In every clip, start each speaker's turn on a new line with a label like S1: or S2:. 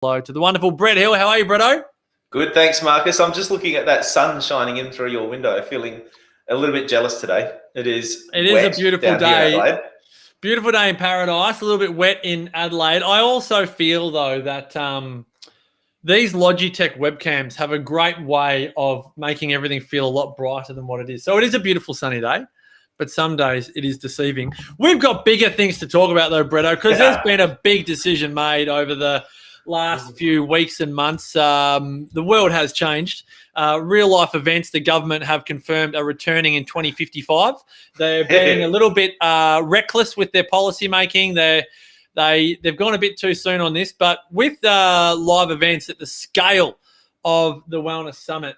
S1: Hello to the wonderful Brett Hill. How are you, Bretto?
S2: Good, thanks, Marcus. I'm just looking at that sun shining in through your window, feeling a little bit jealous today. It is
S1: a beautiful day.
S2: Beautiful
S1: day in paradise, a little bit wet in Adelaide. I also feel, though, that these Logitech webcams have a great way of making everything feel a lot brighter than what it is. So it is a beautiful sunny day, but some days it is deceiving. We've got bigger things to talk about, though, Bretto, because there's been a big decision made over the last few weeks and months. The world has changed. Real-life events, the government have confirmed, are returning in 2055. They're being a little bit reckless with their policy making. They've gone a bit too soon on this, but with live events at the scale of the Wellness Summit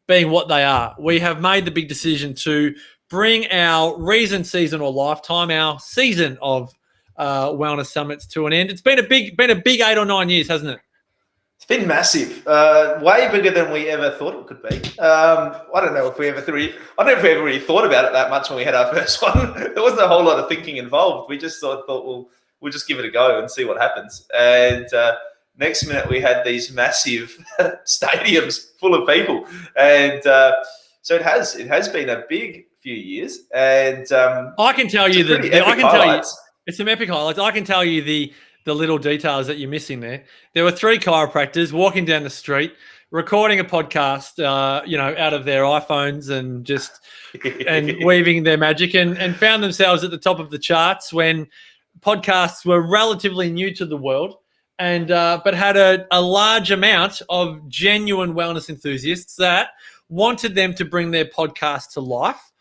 S1: being what they are, we have made the big decision to bring our reason, season, or lifetime, our season of Wellness Summits to an end. It's been a big 8 or 9 years, hasn't it?
S2: It's been massive, way bigger than we ever thought it could be. I don't know if we ever really thought about it that much when we had our first one. There wasn't a whole lot of thinking involved. We just thought, well, we'll just give it a go and see what happens. And next minute, we had these massive stadiums full of people, and so it has been a big few years. And
S1: I can tell you it's some epic highlights. I can tell you the little details that you're missing there. There were 3 chiropractors walking down the street, recording a podcast, out of their iPhones and just and weaving their magic, and found themselves at the top of the charts when podcasts were relatively new to the world, and but had a large amount of genuine wellness enthusiasts that wanted them to bring their podcast to life.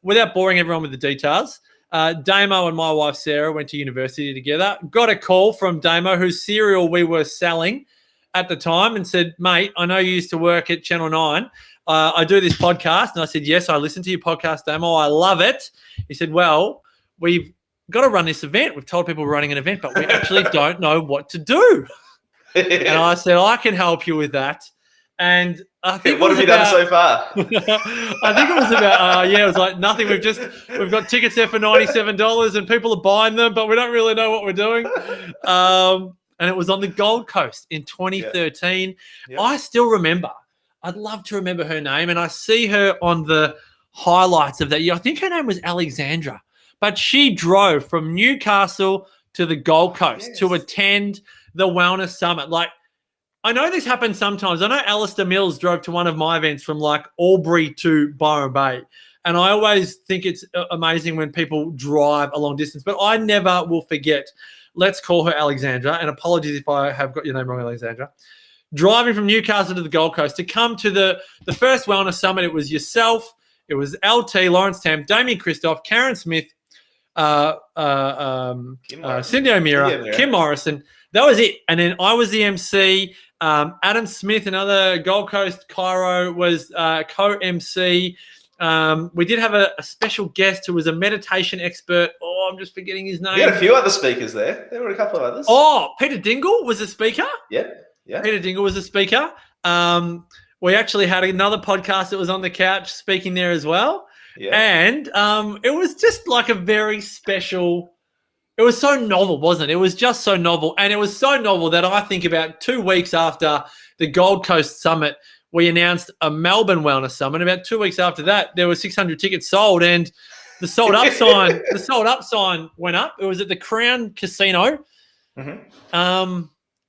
S1: Without boring everyone with the details, Damo and my wife Sarah went to university together. Got a call from Damo, whose cereal we were selling at the time, and said, "Mate, I know you used to work at Channel 9. I do this podcast." And I said, "Yes, I listen to your podcast, Damo. I love it." He said, "Well, we've got to run this event. We've told people we're running an event, but we actually don't know what to do." And I said, "I can help you with that." And I think
S2: what have you done so far?
S1: I think it was about it was like nothing. We've got tickets there for $97 and people are buying them, but we don't really know what we're doing. And it was on the Gold Coast in 2013. Yeah. I still remember. I'd love to remember her name, and I see her on the highlights of that year. I think her name was Alexandra, but she drove from Newcastle to the Gold Coast to attend the Wellness Summit. Like, I know this happens sometimes. I know Alistair Mills drove to one of my events from like Albury to Byron Bay. And I always think it's amazing when people drive a long distance, but I never will forget. Let's call her Alexandra, and apologies if I have got your name wrong, Alexandra. Driving from Newcastle to the Gold Coast to come to the first Wellness Summit. It was yourself, it was LT, Lawrence Tam, Damien Christoph, Karen Smith, Cindy O'Meara, Kim Morrison. That was it. And then I was the MC. Adam Smith, another Gold Coast Chiro, was co-MC. We did have a special guest who was a meditation expert. Oh, I'm just forgetting his name.
S2: We had a few other speakers there. There were a couple of others.
S1: Oh, Peter Dingle was a speaker.
S2: Yeah.
S1: Peter Dingle was a speaker. We actually had another podcast that was on the couch speaking there as well. Yeah. And it was just like a very special. It was so novel, wasn't it? It was just so novel. And it was so novel that I think about 2 weeks after the Gold Coast Summit, we announced a Melbourne Wellness Summit. About 2 weeks after that, there were 600 tickets sold, and the sold up sign went up. It was at the Crown Casino. Mm-hmm.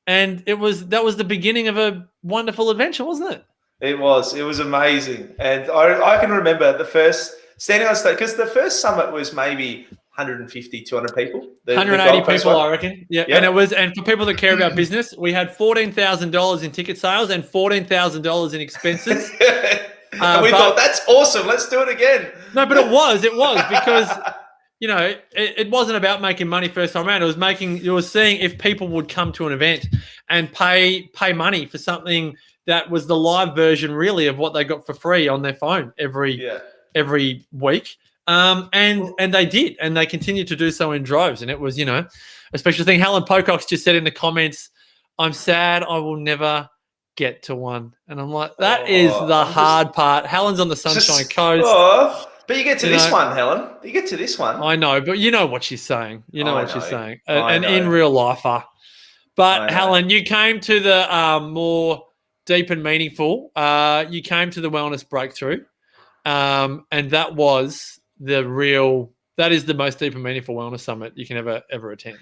S1: And that was the beginning of a wonderful adventure, wasn't it?
S2: It was amazing. And I can remember the first standing on stage, because the first summit was maybe 150, 200 people.
S1: 180 people, I reckon. Yeah. And for people that care about business, we had $14,000 in ticket sales and $14,000 in expenses.
S2: And we thought, that's awesome. Let's do it again.
S1: No, but it was because, it wasn't about making money first time around. It was seeing if people would come to an event and pay money for something that was the live version, really, of what they got for free on their phone every week. And they did, and they continued to do so in droves. And it was, a special thing. Helen Pocock's just said in the comments, "I'm sad I will never get to one." And I'm like, that is the hard part. Helen's on the Sunshine Coast.
S2: But you get to this one, Helen. You get to this one.
S1: I know, but you know what she's saying. You know what she's saying. And in real life, But Helen, you came to the more deep and meaningful. You came to the Wellness Breakthrough, and that was that is the most deep and meaningful wellness summit you can ever attend.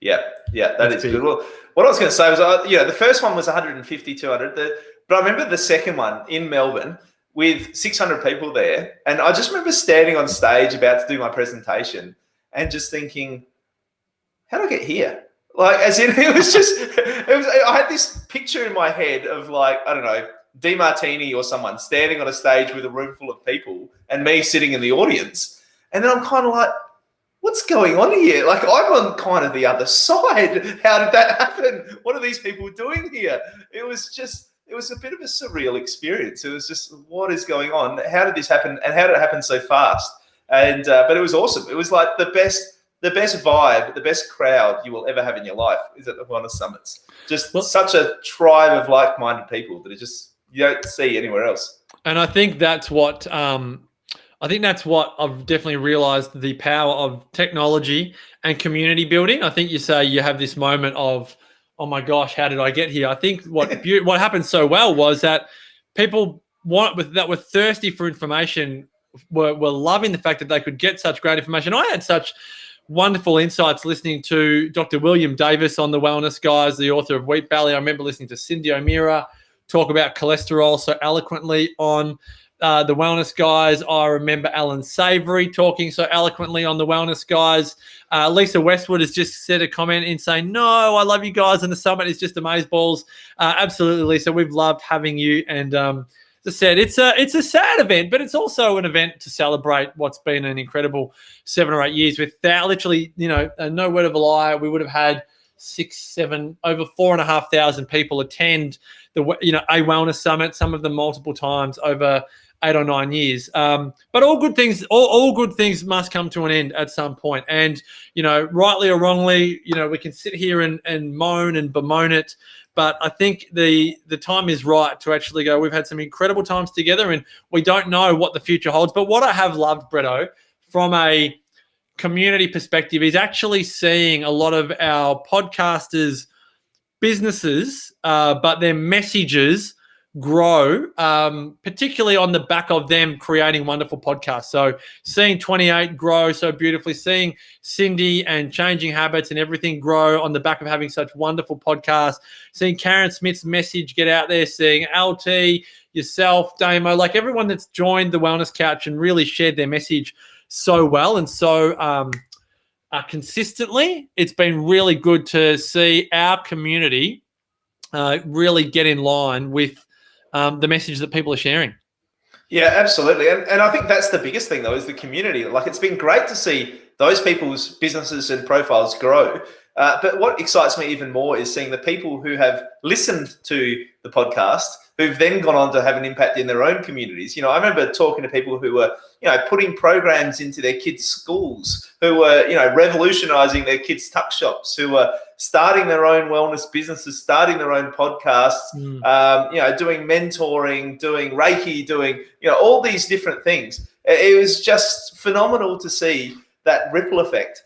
S2: Yeah, that is good. Well, what I was going to say was, the first one was 150, 200, but I remember the second one in Melbourne with 600 people there, and I just remember standing on stage about to do my presentation and just thinking, how did I get here? Like, as in, I had this picture in my head of, like, I don't know, DeMartini or someone standing on a stage with a room full of people and me sitting in the audience. And then I'm kind of like, what's going on here? Like, I'm on kind of the other side. How did that happen? What are these people doing here? It was a bit of a surreal experience. It was just, what is going on? How did this happen? And how did it happen so fast? And but it was awesome. It was like the best vibe, the best crowd you will ever have in your life is at the Wellness Summits. Just such a tribe of like-minded people that you don't see anywhere else.
S1: And I think that's what I've definitely realized, the power of technology and community building. I think you say you have this moment of, oh my gosh, how did I get here? I think what happened so well was that people that were thirsty for information were loving the fact that they could get such great information. I had such wonderful insights listening to Dr. William Davis on the Wellness Guys, the author of Wheat Belly. I remember listening to Cindy O'Meara talk about cholesterol so eloquently on the Wellness Guys. I remember Alan Savory talking so eloquently on the Wellness Guys. Lisa Westwood has just said a comment in saying, no, I love you guys, and the summit is just amazeballs. Absolutely, Lisa. We've loved having you. And as I said, it's a sad event, but it's also an event to celebrate what's been an incredible 7 or 8 years. Without literally, no word of a lie, we would have had over 4,500 people attend a wellness summit, some of them multiple times over 8 or 9 years. But all good things must come to an end at some point. And, rightly or wrongly, we can sit here and moan and bemoan it. But I think the time is right to actually go, we've had some incredible times together and we don't know what the future holds. But what I have loved, Bretto, from a community perspective is actually seeing a lot of our podcasters' businesses, but their messages grow, particularly on the back of them creating wonderful podcasts. So seeing 28 grow so beautifully, seeing Cindy and Changing Habits and everything grow on the back of having such wonderful podcasts, seeing Karen Smith's message get out there, seeing LT, yourself, Damo, like everyone that's joined the Wellness Couch and really shared their message so well and so consistently. It's been really good to see our community really get in line with the message that people are sharing.
S2: Yeah, absolutely. And I think that's the biggest thing, though, is the community. Like, it's been great to see those people's businesses and profiles grow. But what excites me even more is seeing the people who have listened to the podcast, who've then gone on to have an impact in their own communities. I remember talking to people who were, putting programs into their kids' schools, who were, revolutionizing their kids' tuck shops, who were starting their own wellness businesses, starting their own podcasts, doing mentoring, doing Reiki, doing, all these different things. It was just phenomenal to see that ripple effect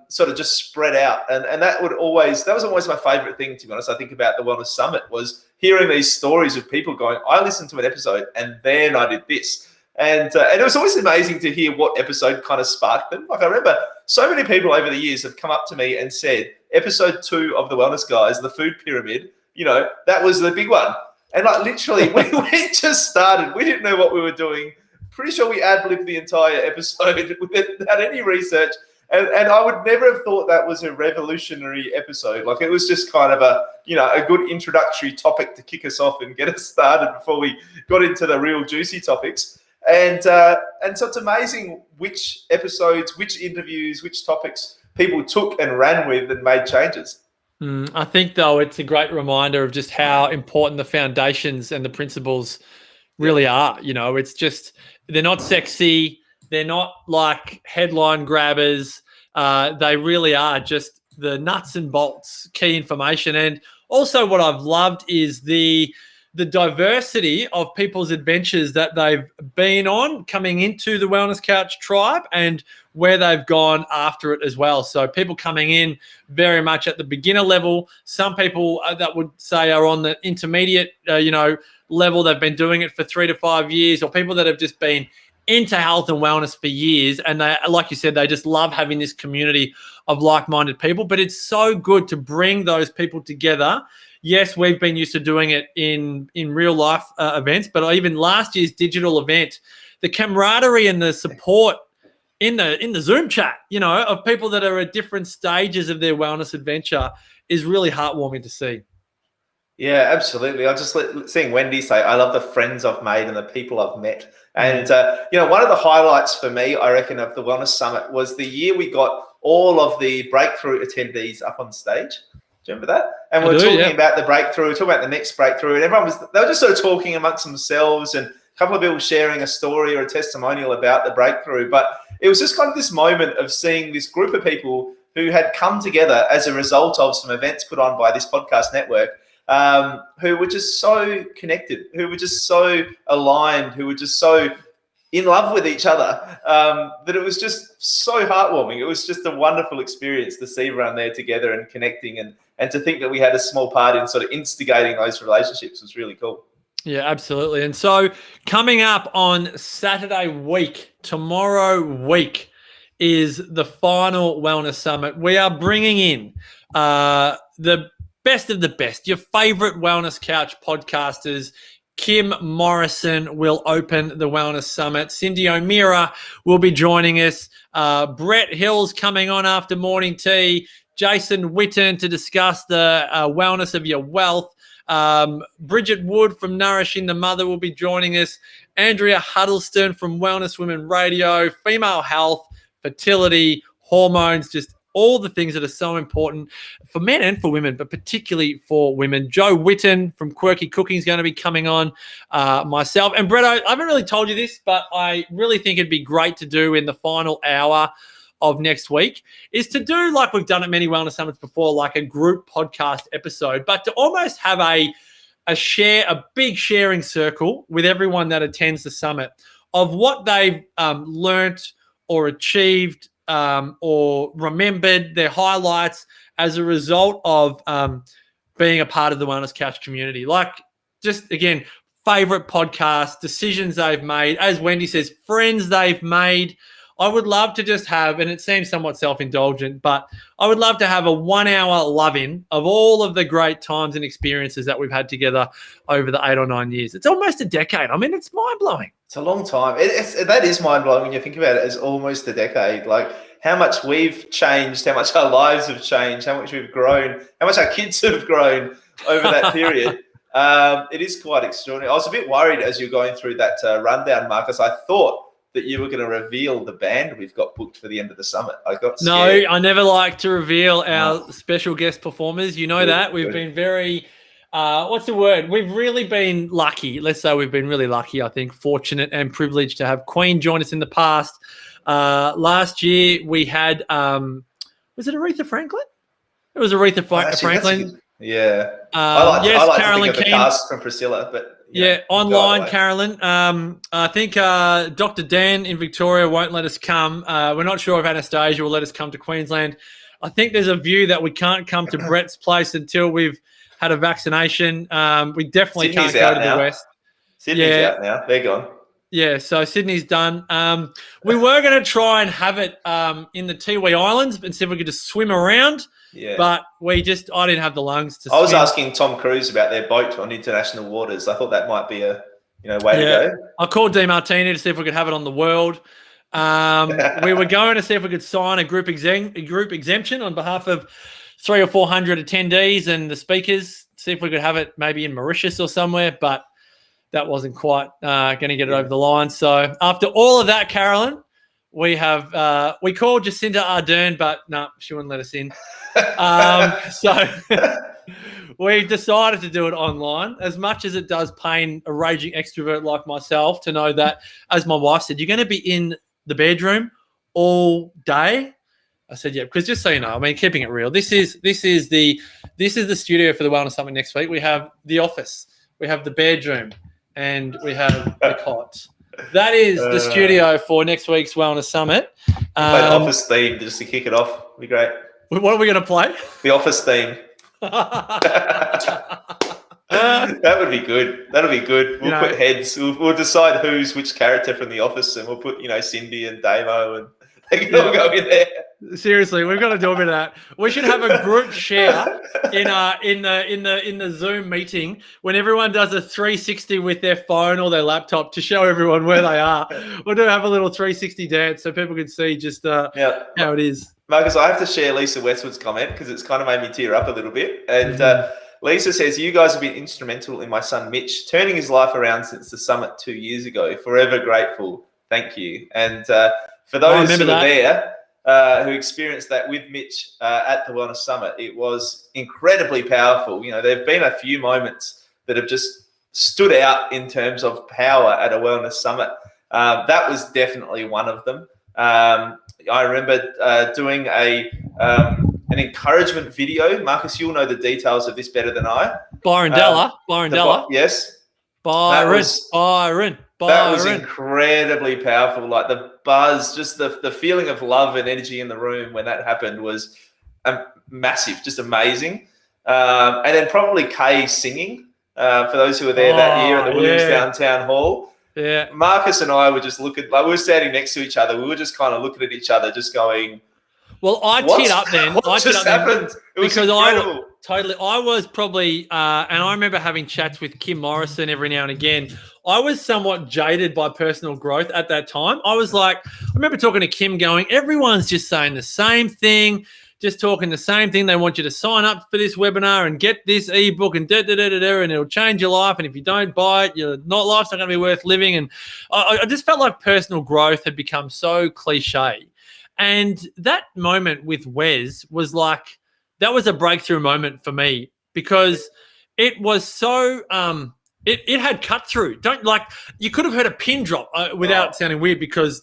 S2: sort of just spread out. And that was always my favorite thing, to be honest. I think about the Wellness Summit was hearing these stories of people going, I listened to an episode and then I did this. And it was always amazing to hear what episode kind of sparked them. Like, I remember so many people over the years have come up to me and said, episode 2 of the Wellness Guys, the food pyramid, that was the big one. And like, literally, we just started. We didn't know what we were doing. Pretty sure we ad-libbed the entire episode without any research. And I would never have thought that was a revolutionary episode. Like, it was just kind of a good introductory topic to kick us off and get us started before we got into the real juicy topics. And so it's amazing which episodes, which interviews, which topics people took and ran with and made changes.
S1: I think, though, it's a great reminder of just how important the foundations and the principles really are. It's just, they're not sexy. They're not like headline grabbers. They really are just the nuts and bolts, key information. And also what I've loved is the the diversity of people's adventures that they've been on coming into the Wellness Couch tribe and where they've gone after it as well. So people coming in very much at the beginner level. Some people that would say are on the intermediate, level. They've been doing it for 3 to 5 years, or people that have just been into health and wellness for years. And they, like you said, they just love having this community of like-minded people. But it's so good to bring those people together. Yes, we've been used to doing it in real life events, but even last year's digital event, the camaraderie and the support in the Zoom chat, of people that are at different stages of their wellness adventure is really heartwarming to see.
S2: Yeah, absolutely. I just seeing Wendy say, I love the friends I've made and the people I've met. And, one of the highlights for me, I reckon, of the Wellness Summit was the year we got all of the breakthrough attendees up on stage. Do you remember that? And we're talking about the breakthrough, talking about the next breakthrough, and they were just sort of talking amongst themselves, and a couple of people sharing a story or a testimonial about the breakthrough. But it was just kind of this moment of seeing this group of people who had come together as a result of some events put on by this podcast network, who were just so connected, who were just so aligned, who were just so in love with each other, that it was just so heartwarming. It was just a wonderful experience to see everyone there together and connecting, and to think that we had a small part in sort of instigating those relationships was really cool.
S1: Yeah, absolutely. And so coming up on Saturday week, tomorrow week, is the final Wellness Summit. We are bringing in the best of the best, your favorite Wellness Couch podcasters. Kim Morrison will open the Wellness Summit. Cindy O'Meara will be joining us. Brett Hill's coming on after morning tea. Jason Witten to discuss the wellness of your wealth. Bridget Wood from Nourishing the Mother will be joining us. Andrea Huddleston from Wellness Women Radio, female health, fertility, hormones, just all the things that are so important for men and for women, but particularly for women. Joe Witten from Quirky Cooking is going to be coming on. Myself and Brett, I haven't really told you this, but I really think it'd be great to do in the final hour of next week is to do, like we've done at many wellness summits before, like a group podcast episode, but to almost have a big sharing circle with everyone that attends the summit of what they've learnt or achieved, or remembered, their highlights as a result of being a part of the Wellness Couch community. Like, just again, favorite podcasts, decisions they've made, as Wendy says, friends they've made. I would love to just have, and it seems somewhat self-indulgent, but I would love to have a 1 hour love-in of all of the great times and experiences that we've had together over the 8 or 9 years. It's almost a decade. I mean, it's mind-blowing.
S2: It's a long time. That is mind-blowing when you think about it. It's almost a decade. Like, how much we've changed, how much our lives have changed, how much we've grown, how much our kids have grown over that period. It is quite extraordinary. I was a bit worried as you were going through that rundown, Marcus. I thought that you were going to reveal the band we've got booked for the end of the summit. I got scared.
S1: No, I never like to reveal our special guest performers. You know that. We've been very, what's the word? We've really been lucky. Let's say we've been really lucky, I think, fortunate and privileged to have Queen join us in the past. Last year we had, was it Aretha Franklin? It was Aretha Franklin.
S2: Yeah.
S1: I like
S2: Carolyn to think of the cast from Priscilla, but
S1: online, Carolyn. I think Dr. Dan in Victoria won't let us come. We're not sure if Anastasia will let us come to Queensland. I think there's a view that we can't come to Brett's place until we've had a vaccination. We definitely can't go to the West.
S2: Sydney's out now. They're gone.
S1: Yeah, so Sydney's done. We were going to try and have it in the Tiwi Islands and see if we could just swim around.
S2: Yeah.
S1: But I didn't have the lungs to swim.
S2: I was asking Tom Cruise about their boat on international waters. I thought that might be a way to go.
S1: I called DiMartini to see if we could have it on the world. We were going to see if we could sign a group exemption on behalf of 300 or 400 attendees and the speakers, see if we could have it maybe in Mauritius or somewhere, but that wasn't quite going to get it over the line. So after all of that, Carolyn, we called Jacinda Ardern, but no, she wouldn't let us in. So we decided to do it online. As much as it does pain a raging extrovert like myself to know that, as my wife said, you're going to be in the bedroom all day. I said, yeah, because just so you know, I mean, keeping it real, this is the studio for the Wellness Summit next week. We have the office we have the bedroom, and we have the cot. That is the studio for next week's Wellness Summit.
S2: Play the Office theme just to kick it off. It'd be great.
S1: What are we going to play?
S2: The Office theme. That would be good. That'll be good. We'll put heads. We'll decide who's which character from The Office, and we'll put Cindy and Damo, and they can all go in there.
S1: Seriously, we've got to do a bit of that. We should have a group share in the Zoom meeting when everyone does a 360 with their phone or their laptop to show everyone where they are. We'll have a little 360 dance so people can see just how it is.
S2: Marcus, I have to share Lisa Westwood's comment because it's kind of made me tear up a little bit. And Lisa says, "You guys have been instrumental in my son Mitch turning his life around since the summit 2 years ago. Forever grateful. Thank you." And for those who were there, who experienced that with Mitch at the Wellness Summit, it was incredibly powerful. There have been a few moments that have just stood out in terms of power at a Wellness Summit. That was definitely one of them. I remember doing an encouragement video. Marcus, you'll know the details of this better than I.
S1: Byron Della.
S2: Yes.
S1: Byron.
S2: That was incredibly powerful. Like the buzz, just the feeling of love and energy in the room when that happened was massive, just amazing. And then probably Kay singing for those who were there that year at the Williamstown Town Hall.
S1: Yeah.
S2: Marcus and I were just looking, like we were standing next to each other. We were just kind of looking at each other, just going,
S1: well, I teared up then.
S2: What just happened? It was incredible.
S1: I was probably, and I remember having chats with Kim Morrison every now and again. I was somewhat jaded by personal growth at that time. I was like, I remember talking to Kim going, everyone's just saying the same thing, just talking the same thing. They want you to sign up for this webinar and get this ebook and and it'll change your life. And if you don't buy it, life's not going to be worth living. And I just felt like personal growth had become so cliche. And that moment with Wes was like, that was a breakthrough moment for me because it was so, it had cut through. You could have heard a pin drop without sounding weird because,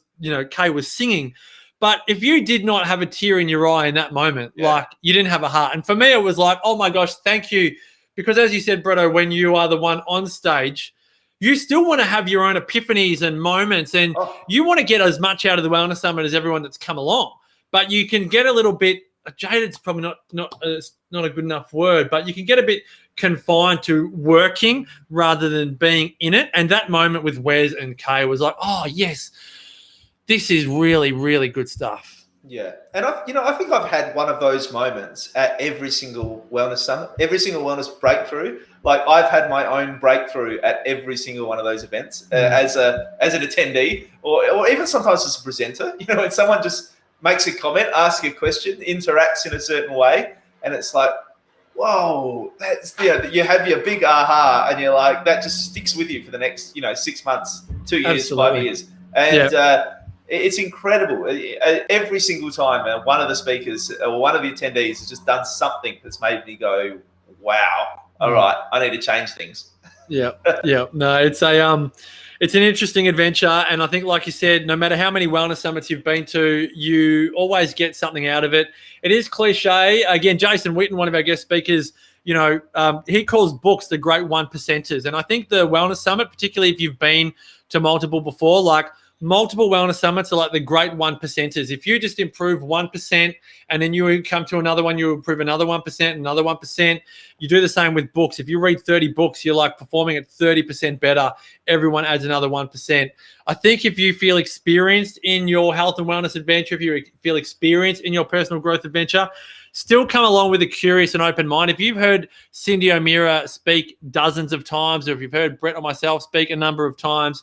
S1: Kay was singing. But if you did not have a tear in your eye in that moment, like you didn't have a heart. And for me, it was like, oh my gosh, thank you. Because as you said, Bretto, when you are the one on stage, you still want to have your own epiphanies and moments, and you want to get as much out of the Wellness Summit as everyone that's come along. But you can get a little bit jaded's probably not a good enough word, but you can get a bit confined to working rather than being in it. And that moment with Wes and Kay was like, oh yes, this is really, really good stuff.
S2: Yeah. And I think I've had one of those moments at every single Wellness Summit, every single Wellness breakthrough. Like I've had my own breakthrough at every single one of those events as an attendee or even sometimes as a presenter. When someone just makes a comment, asks a question, interacts in a certain way, and it's like, whoa, that's you have your big aha, and you're like, that just sticks with you for the next 6 months, 2 years,
S1: Absolutely.
S2: 5 years, and it's incredible. Every single time, one of the speakers or one of the attendees has just done something that's made me go, wow, all right, I need to change things.
S1: Yeah. No, it's an interesting adventure. And I think, like you said, no matter how many wellness summits you've been to, you always get something out of it. It is cliche. Again, Jason Witten, one of our guest speakers, he calls books the great 1%ers. And I think the Wellness Summit, particularly if you've been to multiple before, like multiple wellness summits are like the great 1%ers. If you just improve 1% and then you come to another one, you improve another 1%, another 1%. You do the same with books. If you read 30 books, you're like performing at 30% better. Everyone adds another 1%. I think if you feel experienced in your health and wellness adventure, if you feel experienced in your personal growth adventure, still come along with a curious and open mind. If you've heard Cindy O'Meara speak dozens of times, or if you've heard Brett or myself speak a number of times,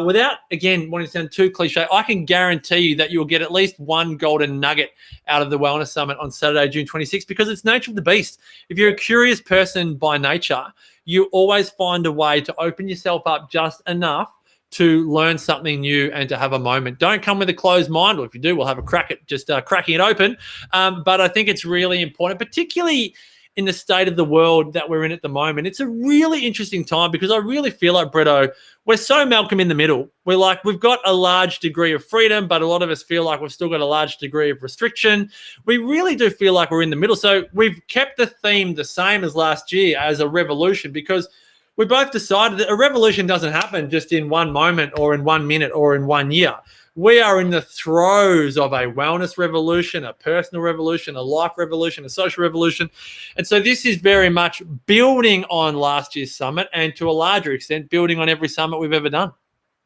S1: without, again, wanting to sound too cliche, I can guarantee you that you'll get at least one golden nugget out of the Wellness Summit on Saturday, June 26th, because it's nature of the beast. If you're a curious person by nature, you always find a way to open yourself up just enough to learn something new and to have a moment. Don't come with a closed mind, or if you do, we'll have a crack at just cracking it open. But I think it's really important, particularly in the state of the world that we're in at the moment. It's a really interesting time because I really feel like, Bretto, we're so Malcolm in the middle. We're like, we've got a large degree of freedom, but a lot of us feel like we've still got a large degree of restriction. We really do feel like we're in the middle. So we've kept the theme the same as last year as a revolution, because we both decided that a revolution doesn't happen just in one moment or in 1 minute or in 1 year. We are in the throes of a wellness revolution, a personal revolution, a life revolution, a social revolution. And so this is very much building on last year's summit and to a larger extent, building on every summit we've ever done.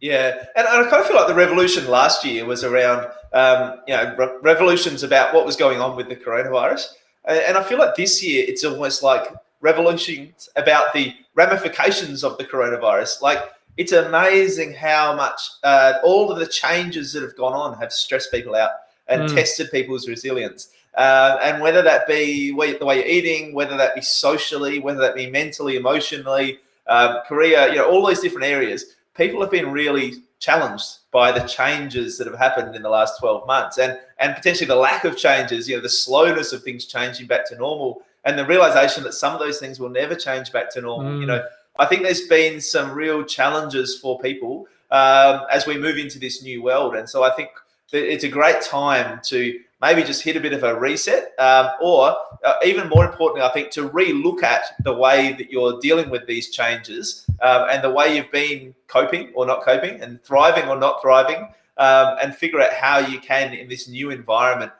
S2: Yeah, and I kind of feel like the revolution last year was around, revolutions about what was going on with the coronavirus. And I feel like this year it's almost like revolutions about the ramifications of the coronavirus. Like, it's amazing how much all of the changes that have gone on have stressed people out and tested people's resilience. And whether that be the way you're eating, whether that be socially, whether that be mentally, emotionally, career, all those different areas, people have been really challenged by the changes that have happened in the last 12 months and potentially the lack of changes, the slowness of things changing back to normal and the realization that some of those things will never change back to normal. I think there's been some real challenges for people as we move into this new world. And so I think that it's a great time to maybe just hit a bit of a reset or even more importantly, I think to re-look at the way that you're dealing with these changes and the way you've been coping or not coping and thriving or not thriving and figure out how you can in this new environment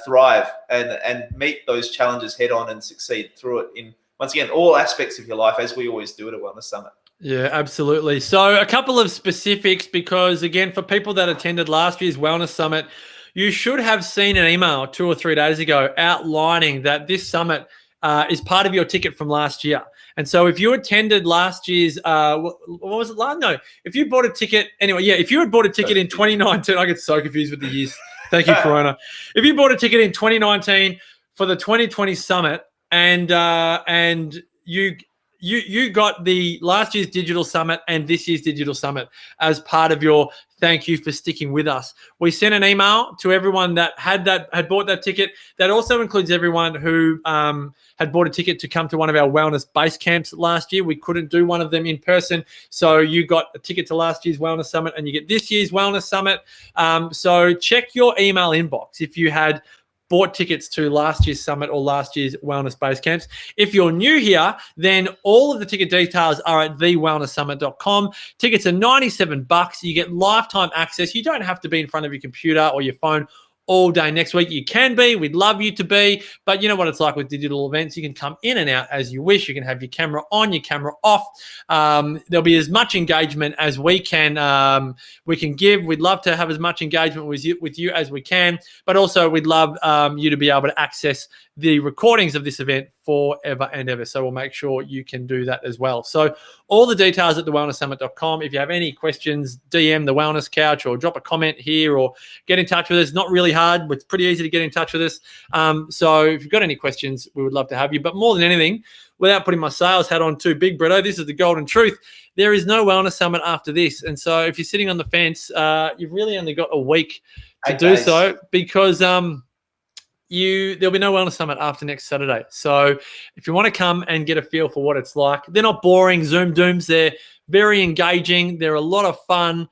S2: thrive and meet those challenges head on and succeed through it in, once again, all aspects of your life, as we always do at a Wellness Summit.
S1: Yeah, absolutely. So a couple of specifics, because again, for people that attended last year's Wellness Summit, you should have seen an email 2 or 3 days ago outlining that this summit is part of your ticket from last year. And so if you attended last year's, what was it? No, if you bought a ticket, anyway, yeah, if you had bought a ticket in 2019, I get so confused with the years. Thank you, Corona. If you bought a ticket in 2019 for the 2020 summit and you got the last year's digital summit and this year's digital summit as part of your thank you for sticking with us. We sent an email to everyone that had bought that ticket. That also includes everyone who had bought a ticket to come to one of our wellness base camps last year. We couldn't do one of them in person, so you got a ticket to last year's Wellness Summit and you get this year's Wellness Summit. So check your email inbox if you had bought tickets to last year's summit or last year's wellness base camps. If you're new here, then all of the ticket details are at thewellnesssummit.com. Tickets are $97. You get lifetime access. You don't have to be in front of your computer or your phone all day next week. You can be. We'd love you to be. But you know what it's like with digital events. You can come in and out as you wish. You can have your camera on, your camera off. There'll be as much engagement as we can give. We'd love to have as much engagement with you as we can. But also we'd love you to be able to access the recordings of this event forever and ever. So we'll make sure you can do that as well. So all the details at thewellnesssummit.com. If you have any questions, DM the Wellness Couch or drop a comment here or get in touch with us. Not really hard. It's pretty easy to get in touch with us. So if you've got any questions, we would love to have you. But more than anything, without putting my sales hat on too big, Bretto, this is the golden truth. There is no Wellness Summit after this. And so if you're sitting on the fence, you've really only got a week to do so, because there'll be no Wellness Summit after next Saturday. So if you want to come and get a feel for what it's like, they're not boring Zoom dooms. They're very engaging. They're a lot of fun.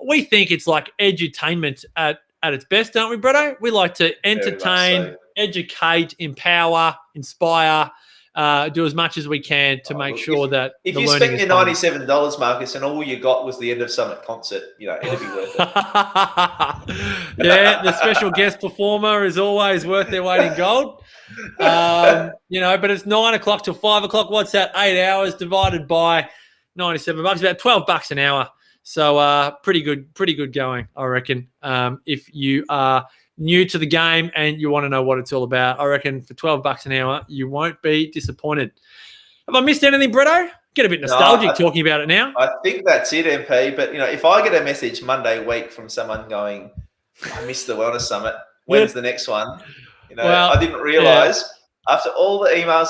S1: We think it's like edutainment at its best, don't we, Bretto? We like to entertain, educate, empower, inspire, do as much as we can to make sure that
S2: if you spent your $97, Marcus, and all you got was the end of summit concert, it'd be worth it.
S1: Yeah, the special guest performer is always worth their weight in gold. But it's 9 o'clock till 5 o'clock. What's that? 8 hours divided by $97, about $12 an hour. So pretty good going, I reckon. If you are new to the game and you want to know what it's all about, I reckon for $12 an hour, you won't be disappointed. Have I missed anything, Bretto? Get a bit nostalgic talking about it now.
S2: I think that's it, MP. But, if I get a message Monday week from someone going, I missed the Wellness Summit, when's the next one? I didn't realise after all the emails,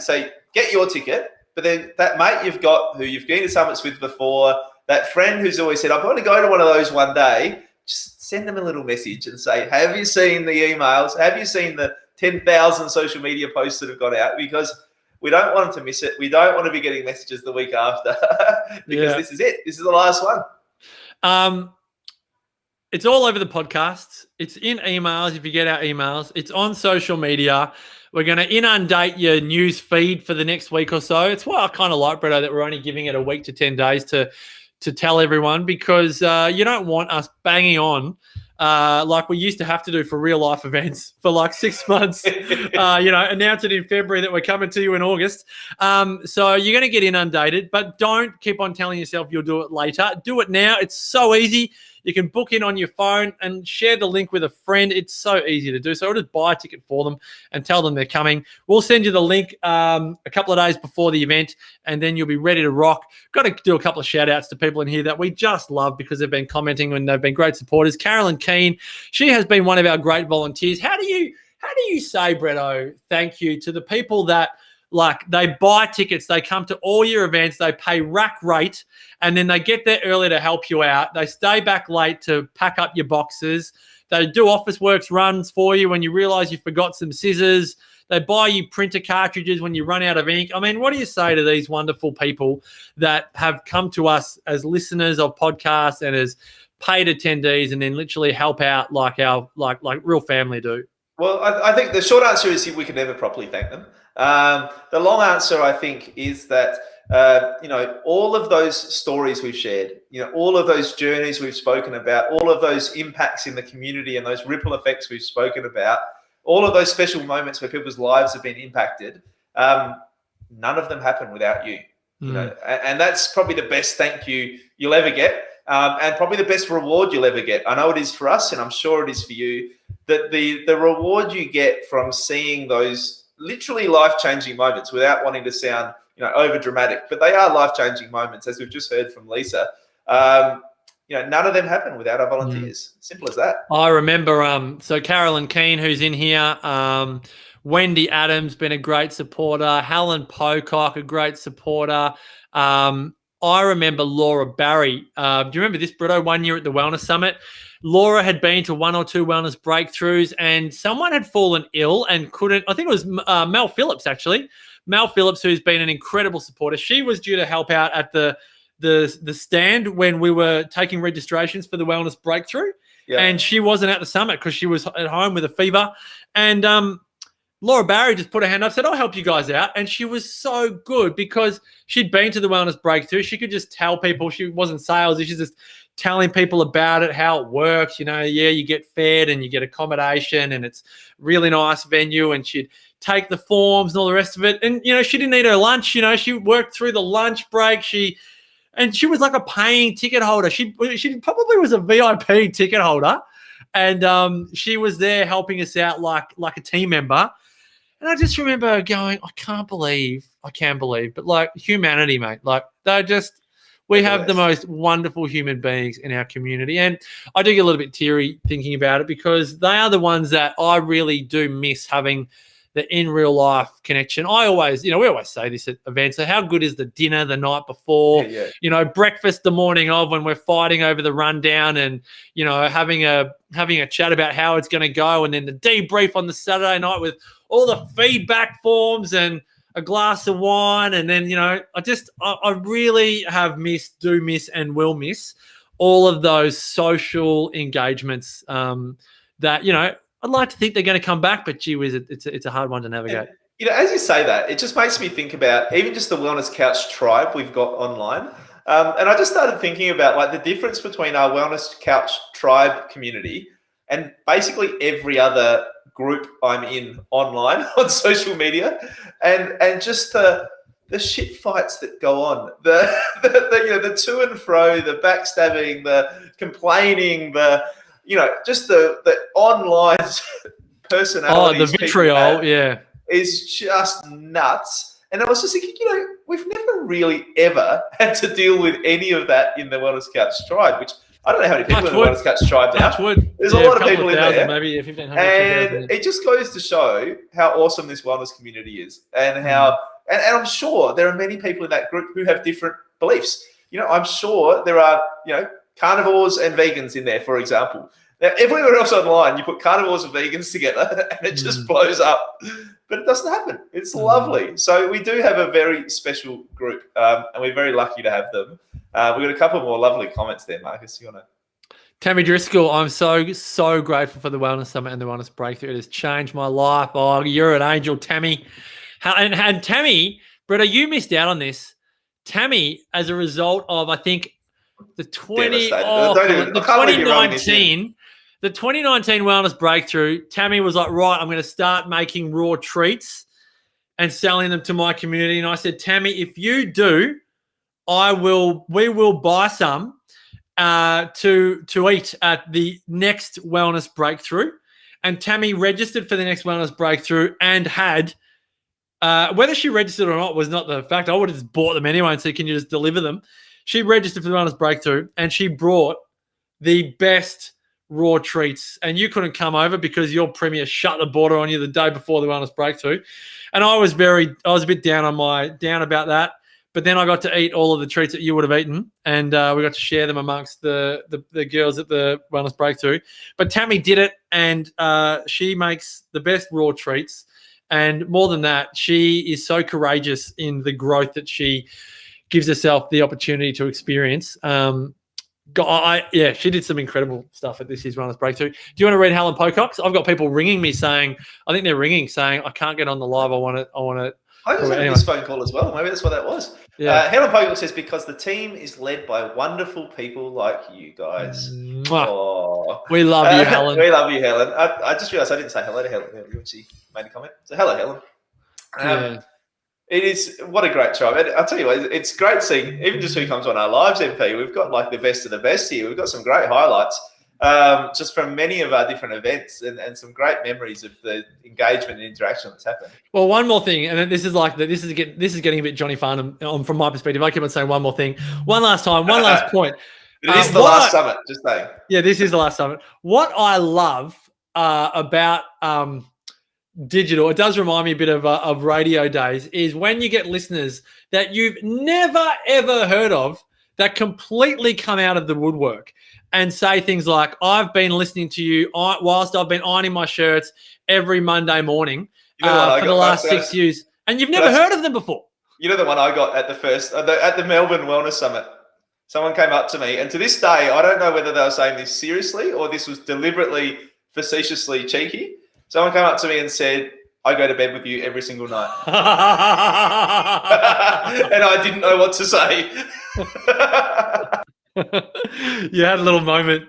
S2: say get your ticket, but then that mate you've got who you've been to summits with before, that friend who's always said, I'm going to go to one of those one day, just send them a little message and say, have you seen the emails? Have you seen the 10,000 social media posts that have gone out? Because we don't want them to miss it. We don't want to be getting messages the week after because this is it. This is the last one.
S1: It's all over the podcasts. It's in emails if you get our emails. It's on social media. We're going to inundate your news feed for the next week or so. It's why I kind of like, Bretto, that we're only giving it a week to 10 days to tell everyone, because you don't want us banging on like we used to have to do for real life events for like 6 months, announce it in February that we're coming to you in August. So you're going to get inundated, but don't keep on telling yourself you'll do it later. Do it now. It's so easy. You can book in on your phone and share the link with a friend. It's so easy to do. So just buy a ticket for them and tell them they're coming. We'll send you the link a couple of days before the event, and then you'll be ready to rock. Got to do a couple of shout outs to people in here that we just love because they've been commenting and they've been great supporters. Carolyn Keane, she has been one of our great volunteers. How do you say, Bretto, thank you to the people that, like, they buy tickets, they come to all your events, they pay rack rate, and then they get there early to help you out. They stay back late to pack up your boxes. They do Officeworks runs for you when you realize you forgot some scissors. They buy you printer cartridges when you run out of ink. I mean, what do you say to these wonderful people that have come to us as listeners of podcasts and as paid attendees and then literally help out like our like real family do?
S2: Well, I think the short answer is we can never properly thank them. The long answer, I think, is that, all of those stories we've shared, all of those journeys we've spoken about, all of those impacts in the community and those ripple effects we've spoken about, all of those special moments where people's lives have been impacted, none of them happen without you. And that's probably the best thank you you'll ever get, and probably the best reward you'll ever get. I know it is for us, and I'm sure it is for you, that the reward you get from seeing those literally life-changing moments, without wanting to sound over dramatic, but they are life-changing moments, as we've just heard from Lisa. None of them happen without our volunteers. Simple as that.
S1: I remember so Carolyn Keane, who's in here, Wendy Adams, been a great supporter, Helen Pocock, a great supporter. I remember Laura Barry. Do you remember this, Bretto? One year at the Wellness Summit, Laura had been to 1 or 2 wellness breakthroughs, and someone had fallen ill and couldn't. I think it was Mel Phillips, actually. Mel Phillips, who's been an incredible supporter. She was due to help out at the stand when we were taking registrations for the wellness breakthrough, and she wasn't at the summit because she was at home with a fever. And Laura Barry just put her hand up, said, "I'll help you guys out." And she was so good because she'd been to the wellness breakthrough. She could just tell people. She wasn't salesy. She's just telling people about it, how it works. You get fed and you get accommodation and it's really nice venue. And she'd take the forms and all the rest of it. And, she didn't eat her lunch. She worked through the lunch break. She was like a paying ticket holder. She probably was a VIP ticket holder. And she was there helping us out like a team member. And I just remember going, I can believe, but like humanity, mate, like we have the most wonderful human beings in our community. And I do get a little bit teary thinking about it because they are the ones that I really do miss having the in real life connection. I always, we always say this at events. So how good is the dinner the night before? Breakfast the morning of when we're fighting over the rundown and, having a chat about how it's going to go. And then the debrief on the Saturday night with all the feedback forms and a glass of wine. And then, I really have missed, do miss, and will miss all of those social engagements that, I'd like to think they're going to come back, but gee whiz, it's a hard one to navigate.
S2: And, as you say that, it just makes me think about even just the Wellness Couch tribe we've got online. And I just started thinking about like the difference between our Wellness Couch tribe community and basically every other group I'm in online on social media, and just the shit fights that go on, the to and fro, the backstabbing, the complaining, just the online personality.
S1: Oh, the vitriol,
S2: is just nuts. And I was just thinking, we've never really ever had to deal with any of that in the Wellness Couch tribe, which I don't know how many people in the Wellness Couch tribe now. There's a lot of people in there.
S1: Maybe 1,500.
S2: And it just goes to show how awesome this wellness community is and how, and I'm sure there are many people in that group who have different beliefs. I'm sure there are, carnivores and vegans in there, for example. Now, everywhere else online, you put carnivores and vegans together and it just blows up. But it doesn't happen. It's lovely. So we do have a very special group, and we're very lucky to have them. We've got a couple more lovely comments there, Marcus. You want to?
S1: Tammy Driscoll, I'm so grateful for the Wellness Summit and the Wellness Breakthrough. It has changed my life. Oh, you're an angel, Tammy. And Tammy, Bretta, you missed out on this. Tammy, as a result of, I think, the 2019 Wellness Breakthrough, Tammy was like, right, I'm going to start making raw treats and selling them to my community. And I said, Tammy, if you do, we will buy some to eat at the next Wellness Breakthrough. And Tammy registered for the next Wellness Breakthrough and had, whether she registered or not was not the fact. I would have just bought them anyway and said, can you just deliver them? She registered for the Wellness Breakthrough and she brought the best raw treats. And you couldn't come over because your premier shut the border on you the day before the Wellness Breakthrough. And I was a bit down about that. But then I got to eat all of the treats that you would have eaten, and we got to share them amongst the girls at the Wellness Breakthrough. But Tammy did it, and she makes the best raw treats. And more than that, she is so courageous in the growth that she gives herself the opportunity to experience. She did some incredible stuff at this year's Wellness Breakthrough. Do you want to read Helen Pocock's? I've got people ringing me saying, I can't get on the live.
S2: I just had this phone call as well. Maybe that's what that was. Yeah. Helen Pocock says, because the team is led by wonderful people like you guys.
S1: Oh. We love you, Helen.
S2: We love you, Helen. I just realised I didn't say hello to Helen when she made a comment. So hello, Helen. It is, what a great tribe. I'll tell you what, it's great seeing, even just who comes on our lives, MP. We've got like the best of the best here. We've got some great highlights. Just from many of our different events and some great memories of the engagement and interaction that's happened.
S1: Well, one more thing, and this is getting a bit Johnny Farnham from my perspective. I keep on saying one more thing, one last point.
S2: It is the last summit, just saying.
S1: Yeah, this is the last summit. What I love about digital, it does remind me a bit of radio days, is when you get listeners that you've never ever heard of that completely come out of the woodwork and say things like, I've been listening to you whilst I've been ironing my shirts every Monday morning for the last 6 years. And you've never heard of them before.
S2: You know the one I got at the Melbourne Wellness Summit? Someone came up to me, and to this day, I don't know whether they were saying this seriously or this was deliberately, facetiously cheeky. Someone came up to me and said, I go to bed with you every single night. And I didn't know what to say.
S1: You had a little moment.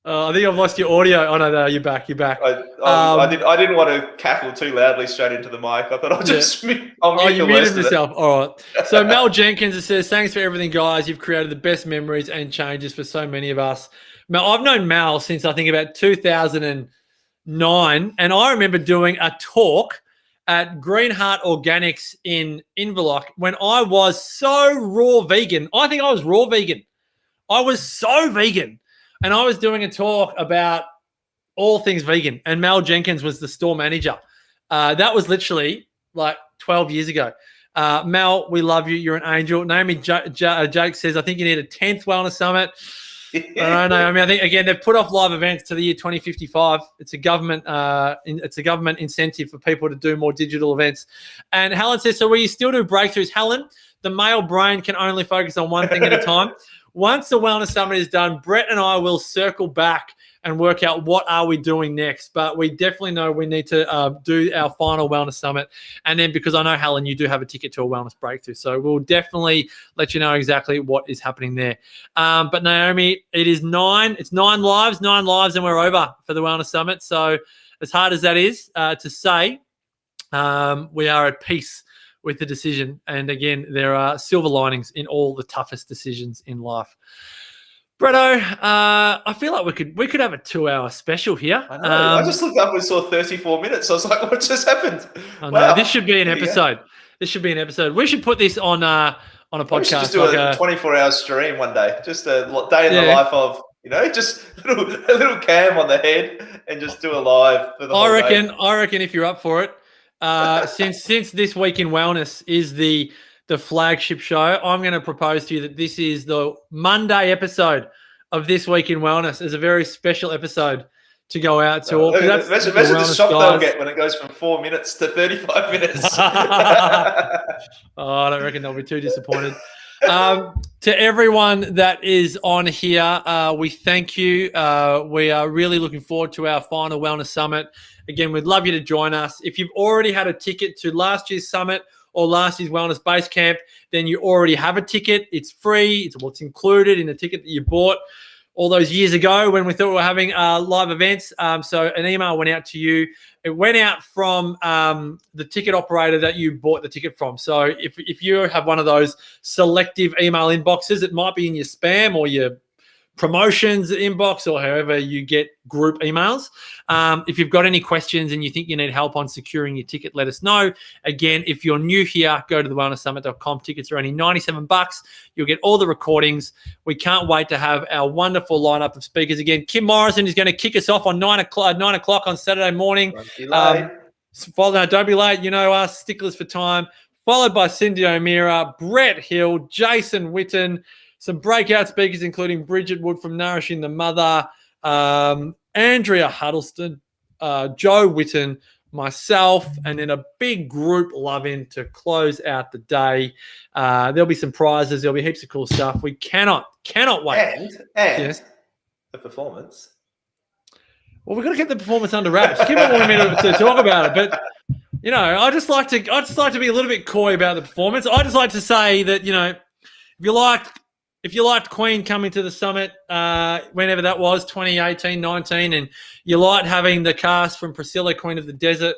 S1: I think I've lost your audio. Oh no, you're back.
S2: I didn't want to cackle too loudly straight into the mic. I thought I'll just mute
S1: you muted yourself. All right. So Mel Jenkins says, thanks for everything, guys. You've created the best memories and changes for so many of us. Mel, I've known Mel since I think about 2009, and I remember doing a talk at Greenheart Organics in Inverloch when I was so raw vegan. I think I was raw vegan. I was so vegan. And I was doing a talk about all things vegan. And Mel Jenkins was the store manager. That was literally like 12 years ago. Mel, we love you. You're an angel. Naomi Jake says, I think you need a 10th Wellness Summit. I don't know. I mean, I think, again, they've put off live events to the year 2055. It's a government incentive for people to do more digital events. And Helen says, so will you still do breakthroughs? Helen, the male brain can only focus on one thing at a time. Once the Wellness Summit is done, Brett and I will circle back and work out what are we doing next. But we definitely know we need to do our final Wellness Summit. And then, because I know, Helen, you do have a ticket to a Wellness Breakthrough. So we'll definitely let you know exactly what is happening there. But Naomi, it's 9 lives, and we're over for the Wellness Summit. So as hard as that is to say, we are at peace with the decision. And again, there are silver linings in all the toughest decisions in life. Bretto, I feel like we could have a 2-hour special here.
S2: I know. I just looked up and saw 34 minutes. I was like, what just happened?
S1: I know. Wow. This should be an episode. We should put this on a podcast. We should
S2: just do a 24-hour stream one day. Just a day in the life of, just a little cam on the head and just do a live for the whole day.
S1: I reckon if you're up for it, since This Week in Wellness is the flagship show, I'm going to propose to you that this is the Monday episode of This Week in Wellness as a very special episode to go out to all.
S2: Imagine the shock they'll get when it goes from 4 minutes to 35 minutes.
S1: I don't reckon they'll be too disappointed. To everyone that is on here, we thank you. We are really looking forward to our final Wellness Summit. Again, we'd love you to join us. If you've already had a ticket to last year's summit or last year's Wellness Base Camp, then you already have a ticket. It's free. It's what's included in the ticket that you bought all those years ago when we thought we were having live events. So an email went out to you. It went out from the ticket operator that you bought the ticket from. So if you have one of those selective email inboxes, it might be in your spam or your promotions inbox or however you get group emails. If you've got any questions and you think you need help on securing your ticket, let us know. Again, if you're new here, go to thewellnesssummit.com. Tickets are only $97. You'll get all the recordings. We can't wait to have our wonderful lineup of speakers again. Kim Morrison is going to kick us off on 9 o'clock on Saturday morning.
S2: Don't be late.
S1: Don't be late. You know us, sticklers for time. Followed by Cindy O'Meara, Brett Hill, Jason Witten, some breakout speakers, including Bridget Wood from Nourishing the Mother, Andrea Huddleston, Joe Witten, myself, and then a big group love-in to close out the day. There'll be some prizes. There'll be heaps of cool stuff. We cannot wait.
S2: And
S1: Yes.
S2: the performance.
S1: Well, we've got to get the performance under wraps. Kim wanted me to talk about it, but you know, I just like to be a little bit coy about the performance. I just like to say that, you know, if you liked Queen coming to the summit, whenever that was, 2018, 19, and you liked having the cast from Priscilla, Queen of the Desert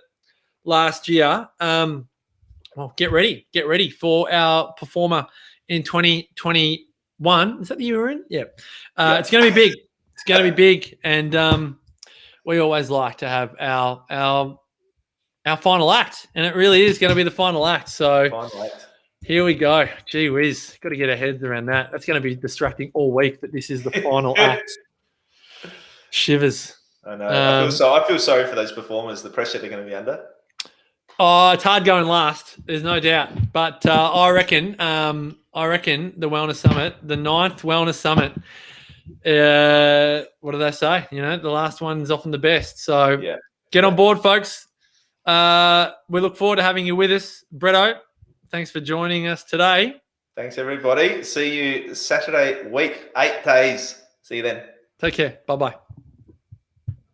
S1: last year, well, get ready for our performer in 2021. Is that the year we're in? Yeah. It's going to be big. It's going to be big, and we always like to have our final act, and it really is going to be the final act. So.
S2: Final act.
S1: Here we go. Gee whiz. Got to get our heads around that. That's going to be distracting all week that this is the final act. Shivers.
S2: I know. I feel sorry for those performers, the pressure they're going to be under.
S1: Oh, it's hard going last. There's no doubt. But I reckon the Wellness Summit, the 9th Wellness Summit, what do they say? You know, the last one's often the best. So get on board, folks. We look forward to having you with us. Bretto, thanks for joining us today.
S2: Thanks, everybody. See you Saturday week, 8 days. See you then.
S1: Take care. Bye-bye.